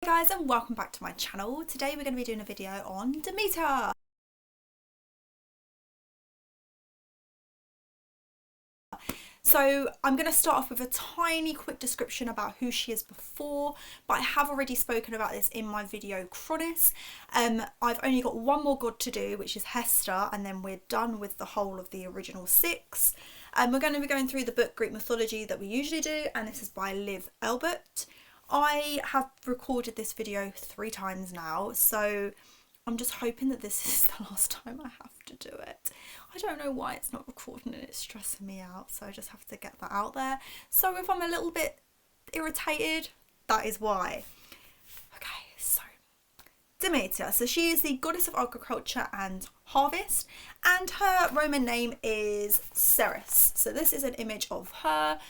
Hey guys, and welcome back to my channel. Today we're going to be doing a video on Demeter. So I'm going to start off with a tiny quick description about who she is before, but I have already spoken about this in my video Chronis. I've only got one more god to do, which is Hester, and then we're done with the whole of the original 6. We're going to be going through the book Greek Mythology that we usually do, and this is by Liv Elbert. I have recorded this video 3 times now, so I'm just hoping that this is the last time I have to do it. I don't know why it's not recording and it's stressing me out, so I just have to get that out there. So if I'm a little bit irritated, that is why. Okay, so Demeter. So she is the goddess of agriculture and harvest, and her Roman name is Ceres. So this is an image of her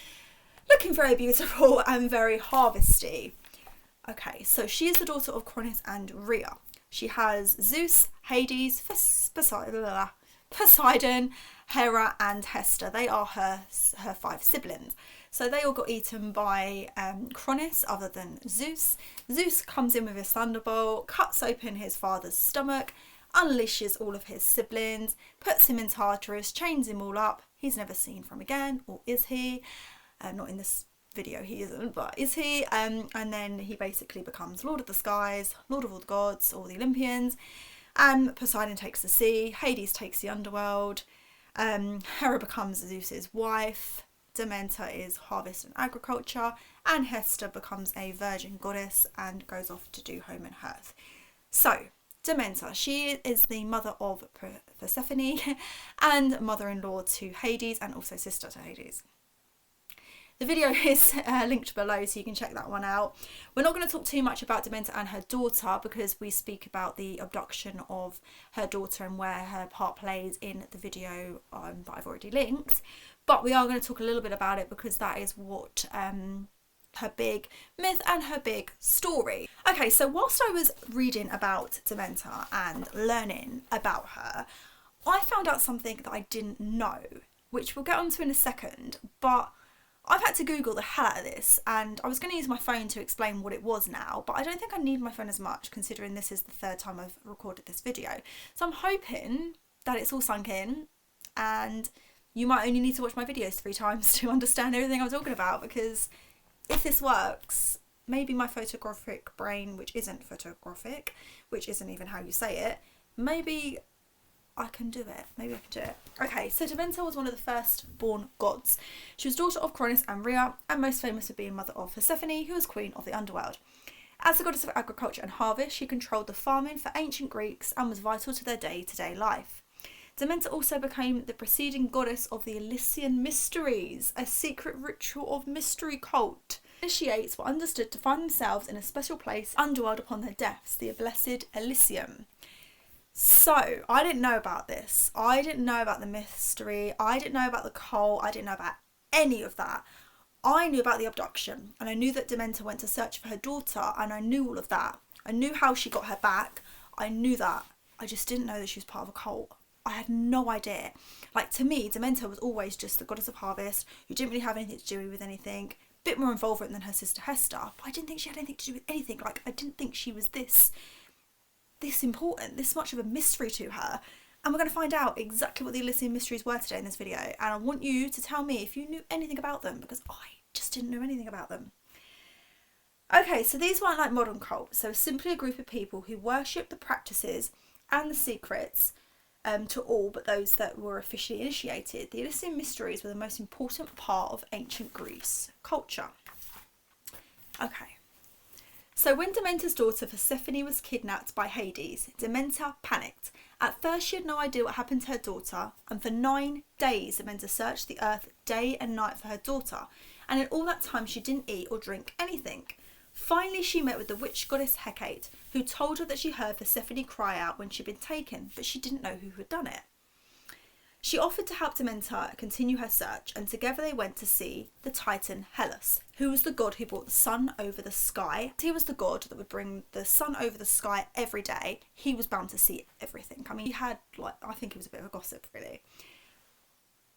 looking very beautiful and very harvesty. Okay, so she is the daughter of Cronus and Rhea. She has Zeus, Hades, Poseidon, Hera and Hester. They are her 5 siblings. So they all got eaten by Cronus other than Zeus. Zeus comes in with his thunderbolt, cuts open his father's stomach, unleashes all of his siblings, puts him in Tartarus, chains him all up. He's never seen from again, or is he? Not in this video he isn't, but is he? And then he basically becomes Lord of the Skies, Lord of all the gods, all the Olympians. Poseidon takes the sea, Hades takes the underworld, Hera becomes Zeus's wife, Demeter is harvest and agriculture, and Hester becomes a virgin goddess and goes off to do home and hearth. So Demeter, she is the mother of Persephone and mother-in-law to Hades, and also sister to Hades. The video is linked below, so you can check that one out. We're not going to talk too much about Demeter and her daughter because we speak about the abduction of her daughter and where her part plays in the video that I've already linked. But we are going to talk a little bit about it because that is what her big myth and her big story. Okay, so whilst I was reading about Demeter and learning about her, I found out something that I didn't know, which we'll get onto in a second, but I've had to Google the hell out of this, and I was going to use my phone to explain what it was now, but I don't think I need my phone as much considering this is the 3rd time I've recorded this video. So I'm hoping that it's all sunk in and you might only need to watch my videos 3 times to understand everything I'm talking about, because if this works, maybe my photographic brain, which isn't photographic, which isn't even how you say it, maybe I can do it. Maybe I can do it. Okay, so Demeter was one of the first born gods. She was daughter of Cronus and Rhea, and most famous for being mother of Persephone, who was queen of the underworld. As the goddess of agriculture and harvest, she controlled the farming for ancient Greeks and was vital to their day-to-day life. Demeter also became the preceding goddess of the Elysian Mysteries, a secret ritual of mystery cult. Initiates were understood to find themselves in a special place underworld upon their deaths, the blessed Elysium. So, I didn't know about this. I didn't know about the mystery. I didn't know about the cult. I didn't know about any of that. I knew about the abduction, and I knew that Demeter went to search for her daughter, and I knew all of that. I knew how she got her back. I knew that. I just didn't know that she was part of a cult. I had no idea. Like, to me, Demeter was always just the goddess of harvest who didn't really have anything to do with anything. Bit more involvement than her sister Hester, but I didn't think she had anything to do with anything. Like, I didn't think she was this important, this much of a mystery to her. And we're going to find out exactly what the Elysian Mysteries were today in this video, and I want you to tell me if you knew anything about them, because I just didn't know anything about them. Okay, so these weren't like modern cults. So simply a group of people who worship the practices and the secrets to all but those that were officially initiated. The Elysian Mysteries were the most important part of ancient Greece culture. Okay. So when Demeter's daughter Persephone was kidnapped by Hades, Demeter panicked. At first she had no idea what happened to her daughter, and for 9 days Demeter searched the earth day and night for her daughter, and in all that time she didn't eat or drink anything. Finally she met with the witch goddess Hecate, who told her that she heard Persephone cry out when she'd been taken, but she didn't know who had done it. She offered to help Demeter continue her search, and together they went to see the Titan Hellas, who was the god who brought the sun over the sky. He was the god that would bring the sun over the sky every day. He was bound to see everything. I mean, he had, like, I think he was a bit of a gossip, really.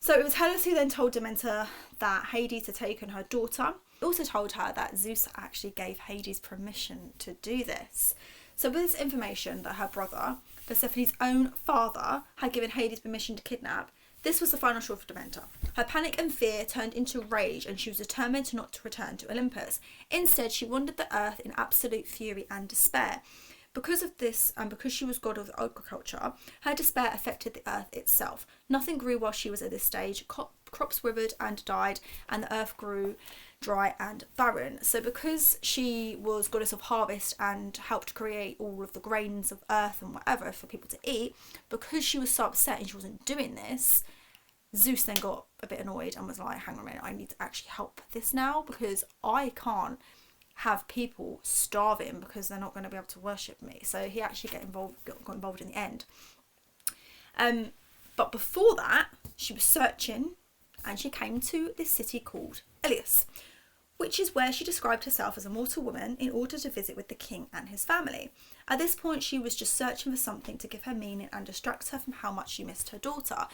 So it was Helios who then told Demeter that Hades had taken her daughter. He also told her that Zeus actually gave Hades permission to do this. So with this information that her brother, Persephone's own father, had given Hades permission to kidnap, this was the final straw for Demeter. Her panic and fear turned into rage, and she was determined not to return to Olympus. Instead, she wandered the earth in absolute fury and despair. Because of this, and because she was god of agriculture, her despair affected the earth itself. Nothing grew while she was at this stage. Crops withered and died, and the earth grew dry and barren. So because she was goddess of harvest and helped create all of the grains of earth and whatever for people to eat, because she was so upset and she wasn't doing this, Zeus then got a bit annoyed and was like, hang on a minute, I need to actually help this now, because I can't have people starving because they're not going to be able to worship me. So he actually got involved in the end. But before that, she was searching, and she came to this city called Ilios, which is where she described herself as a mortal woman in order to visit with the king and his family. At this point, she was just searching for something to give her meaning and distract her from how much she missed her daughter.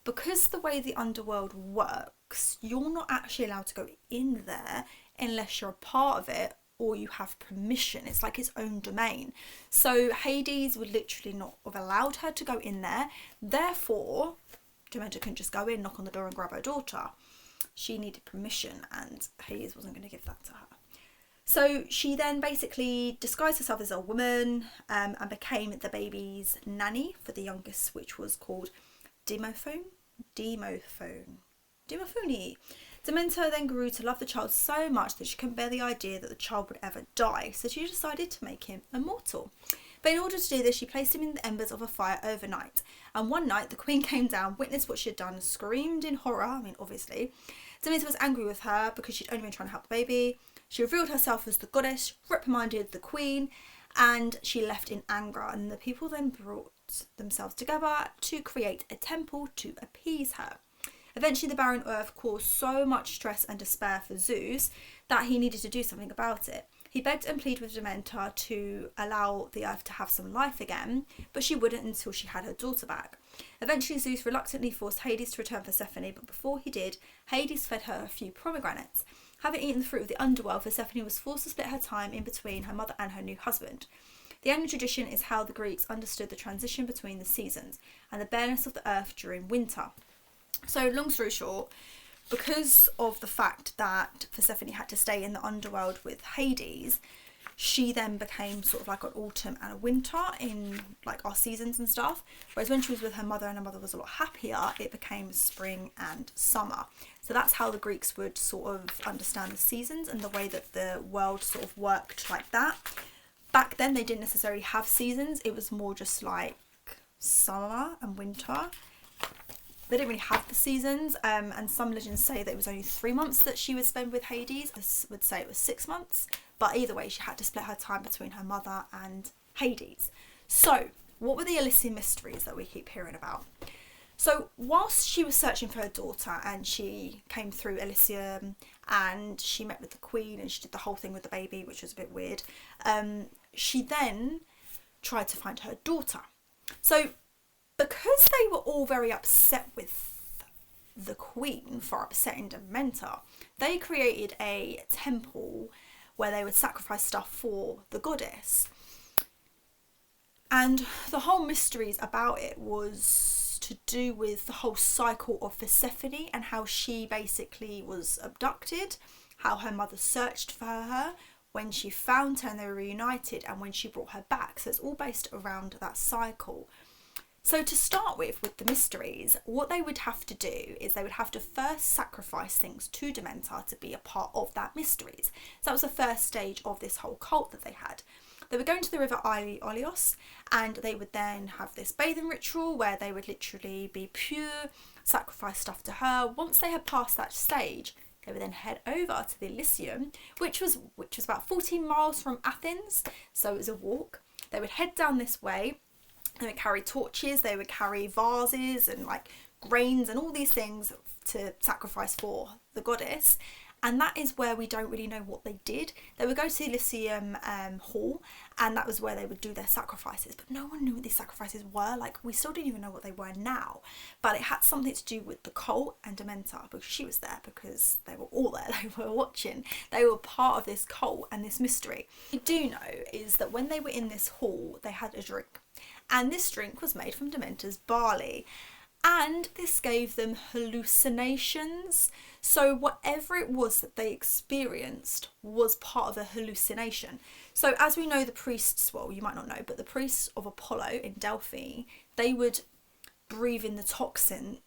Because the way the underworld works, you're not actually allowed to go in there unless you're a part of it or you have permission. It's like its own domain. So Hades would literally not have allowed her to go in there. Therefore, Demeter couldn't just go in, knock on the door and grab her daughter. She needed permission, and Hades wasn't going to give that to her. So she then basically disguised herself as a woman and became the baby's nanny for the youngest, which was called Demophone. Dementor then grew to love the child so much that she couldn't bear the idea that the child would ever die, so she decided to make him immortal. But in order to do this, she placed him in the embers of a fire overnight. And one night, the queen came down, witnessed what she had done, screamed in horror. Obviously. Demeter was angry with her because she'd only been trying to help the baby. She revealed herself as the goddess, reprimanded the queen, and she left in anger. And the people then brought themselves together to create a temple to appease her. Eventually, the barren earth caused so much stress and despair for Zeus that he needed to do something about it. He begged and pleaded with Demeter to allow the earth to have some life again, but she wouldn't until she had her daughter back. Eventually, Zeus reluctantly forced Hades to return Persephone, but before he did, Hades fed her a few pomegranates. Having eaten the fruit of the underworld, Persephone was forced to split her time in between her mother and her new husband. The annual tradition is how the Greeks understood the transition between the seasons and the bareness of the earth during winter. So, long story short, because of the fact that Persephone had to stay in the underworld with Hades, she then became sort of like an autumn and a winter in like our seasons and stuff. Whereas when she was with her mother and her mother was a lot happier, it became spring and summer. So that's how the Greeks would sort of understand the seasons and the way that the world sort of worked like that. Back then they didn't necessarily have seasons. It was more just like summer and winter. They didn't really have the seasons, and some legends say that it was only 3 months that she would spend with Hades. Others would say it was 6 months, but either way she had to split her time between her mother and Hades. So what were the Elysian mysteries that we keep hearing about? So whilst she was searching for her daughter and she came through Elysium and she met with the queen and she did the whole thing with the baby, which was a bit weird, she then tried to find her daughter. So because they were all very upset with the queen for upsetting Demeter, they created a temple where they would sacrifice stuff for the goddess. And the whole mysteries about it was to do with the whole cycle of Persephone and how she basically was abducted, how her mother searched for her, when she found her and they were reunited, and when she brought her back. So it's all based around that cycle. So to start with the mysteries, what they would have to do is they would have to first sacrifice things to Demeter to be a part of that mysteries. So that was the first stage of this whole cult that they had. They would go into the river Ilios, and they would then have this bathing ritual where they would literally be pure, sacrifice stuff to her. Once they had passed that stage, they would then head over to the Elysium, which was about 14 miles from Athens, so it was a walk. They would head down this way. They would carry torches, they would carry vases and like grains and all these things to sacrifice for the goddess. And that is where we don't really know what they did. They would go to the Elysium Hall, and that was where they would do their sacrifices, but no one knew what these sacrifices were. Like, we still don't even know what they were now, but it had something to do with the cult and Dementor, because she was there, because they were all there, they were watching, they were part of this cult and this mystery. What we do know is that when they were in this hall, they had a drink, and this drink was made from Dementor's barley, and this gave them hallucinations. So whatever it was that they experienced was part of a hallucination. So as we know, the priests, well, you might not know, but the priests of Apollo in Delphi, they would breathe in the toxins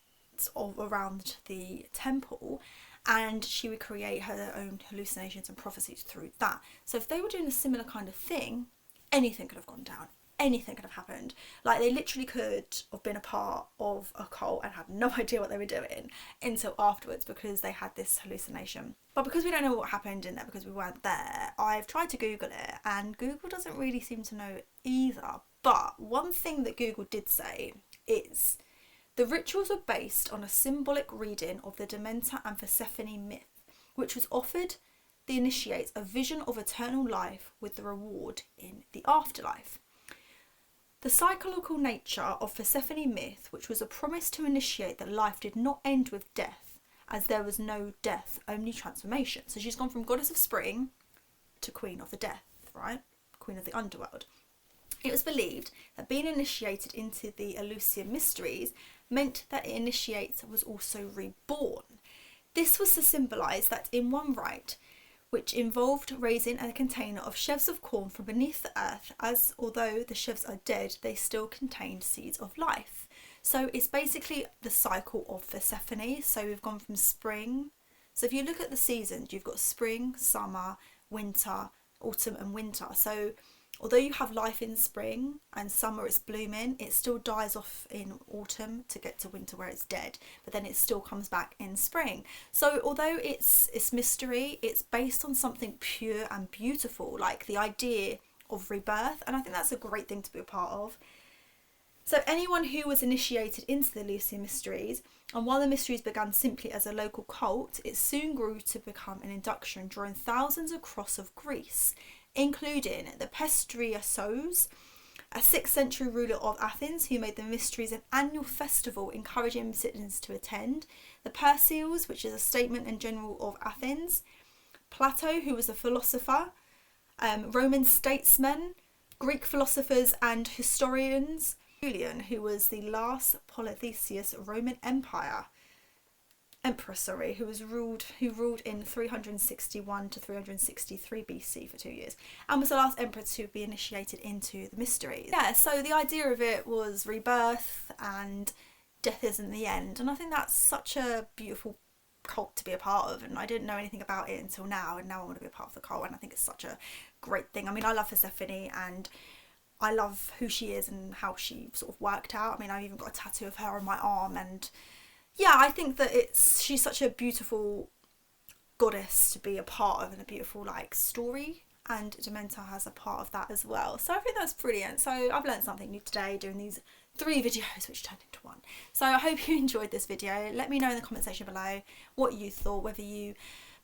around the temple, and she would create her own hallucinations and prophecies through that. So if they were doing a similar kind of thing, anything could have gone down. Anything could have happened. Like, they literally could have been a part of a cult and had no idea what they were doing until afterwards, because they had this hallucination. But because we don't know what happened in there, because we weren't there, I've tried to Google it, and Google doesn't really seem to know either. But one thing that Google did say is the rituals were based on a symbolic reading of the Demeter and Persephone myth, which was offered the initiates a vision of eternal life with the reward in the afterlife. The cyclical nature of Persephone myth, which was a promise to initiate that life did not end with death, as there was no death, only transformation. So she's gone from goddess of spring to queen of the death, right? Queen of the underworld. It was believed that being initiated into the Eleusinian mysteries meant that the initiate was also reborn. This was to symbolise that in one rite, which involved raising a container of sheaves of corn from beneath the earth, as although the sheaves are dead, they still contained seeds of life. So it's basically the cycle of Persephone. So we've gone from spring. So if you look at the seasons, you've got spring, summer, winter, autumn and winter. So although you have life in spring and summer it's blooming, it still dies off in autumn to get to winter where it's dead, but then it still comes back in spring. So although it's mystery, it's based on something pure and beautiful, like the idea of rebirth, and I think that's a great thing to be a part of. So anyone who was initiated into the Eleusinian mysteries, and while the mysteries began simply as a local cult, it soon grew to become an induction, drawing thousands across of Greece, including the Pestriasos, a 6th century ruler of Athens who made the mysteries an annual festival encouraging citizens to attend, the Perseals, which is a statesman and general of Athens, Plato, who was a philosopher, Roman statesmen, Greek philosophers and historians, Julian, who was the last Polytheist Roman emperor, who ruled in 361 to 363 BC for 2 years, and was the last emperor to be initiated into the mysteries. Yeah, so the idea of it was rebirth and death isn't the end, and I think that's such a beautiful cult to be a part of, and I didn't know anything about it until now, and now I want to be a part of the cult, and I think it's such a great thing. I mean, I love Persephone, and I love who she is and how she sort of worked out. I mean, I've even got a tattoo of her on my arm, and yeah, I think that she's such a beautiful goddess to be a part of, and a beautiful like story, and Dementor has a part of that as well. So I think that's brilliant. So I've learned something new today doing these 3 videos which turned into 1. So I hope you enjoyed this video. Let me know in the comment section below what you thought, whether you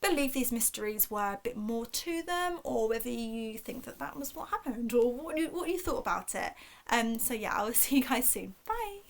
believe these mysteries were a bit more to them, or whether you think that was what happened, or what you thought about it. So yeah, I will see you guys soon. Bye.